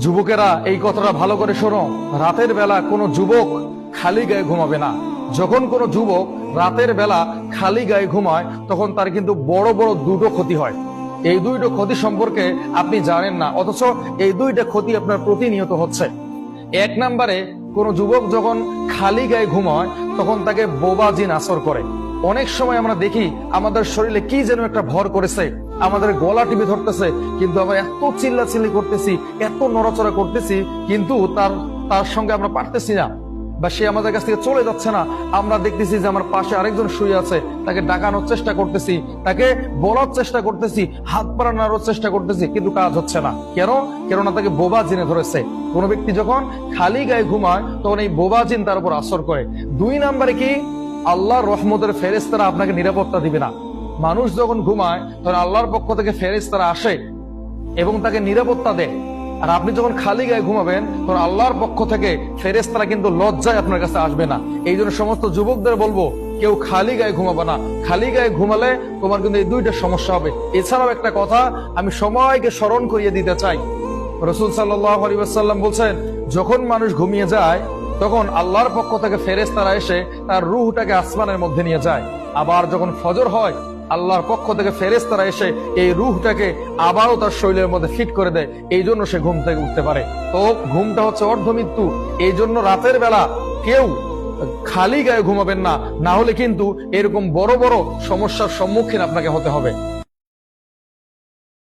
যুবকেরা এই কথাটা ভালো করে শোনো, রাতের বেলা কোনো যুবক খালি গায়ে ঘুমাবে না। যখন কোনো যুবক রাতের বেলা খালি গায়ে ঘুমায় তখন তার কিন্তু বড় বড় দুটো ক্ষতি হয়। এই দুইটো ক্ষতি সম্পর্কে আপনি জানেন না, অথচ এই দুইটা ক্ষতি আপনার প্রতিনিয়ত হচ্ছে। এক নম্বরে, কোনো যুবক যখন খালি গায়ে ঘুমায় তখন তাকে বোবা জিন আসর করে। অনেক সময় আমরা দেখি আমাদের শরীরে কি যেন একটা ভর করেছে, আমাদের গলা টিপে ধরতেছে, কিন্তু আমরা এত চিল্লাচিল্লি করতেছি, এত নড়াচড়া করতেছি, কিন্তু তার সঙ্গে আমরা পারতেছি না, বা সে আমাদের কাছ থেকে চলে যাচ্ছে না। আমরা দেখতেছি যে আমার পাশে আরেকজন শুয়ে আছে, তাকে ডাকানোর চেষ্টা করতেছি, তাকে বলার চেষ্টা করতেছি, হাত পা নাড়ানোর চেষ্টা করতেছি, কিন্তু কাজ হচ্ছে না। কেননা তাকে বোবা জিনে ধরেছে। কোনো ব্যক্তি যখন খালি গায়ে ঘুমায় তখন এই বোবা জিন তার উপর আসর করে। দুই নম্বরে কি, আল্লাহর রহমতের ফেরেশতারা আপনাকে নিরাপত্তা দিবে না। মানুষ যখন ঘুমায় তখন আল্লাহর পক্ষ থেকে ফেরেশতারা আসে এবং তাকে নিরাপত্তা দেয়। আর আপনি যখন খালি গায়ে ঘুমাবেন তখন আল্লাহর পক্ষ থেকে ফেরেশতারা কিন্তু লজ্জায় আপনার কাছে আসবে না। এই জন্য সমস্ত যুবকদের বলবো, কেউ খালি গায়ে ঘুমাবে না। খালি গায়ে ঘুমালে তোমার কিন্তু এই দুইটা সমস্যা হবে। এছাড়াও একটা কথা আমি সময়কে স্মরণ করিয়ে দিতে চাই। রাসূল সাল্লাল্লাহু আলাইহি ওয়াসাল্লাম বলছেন, যখন মানুষ ঘুমিয়ে যায় তখন আল্লাহর পক্ষ থেকে ফেরেশতারা এসে তার রূহটাকে আসমানের মধ্যে নিয়ে যায়। আবার যখন ফজর হয় আল্লাহর পক্ষ থেকে ফেরেশতারা এসে এই রূহটাকে আবারও তার শরীরের মধ্যে ফিট করে দেয়। এই জন্য সে ঘুম থেকে উঠতে পারে। তো ঘুমটা হচ্ছে অর্ধমৃত্যু। এই জন্য রাতের বেলা কেউ খালি গায়ে ঘুমাবেন না, না হলে কিন্তু এরকম বড় বড় সমস্যার সম্মুখীন আপনাকে হতে হবে।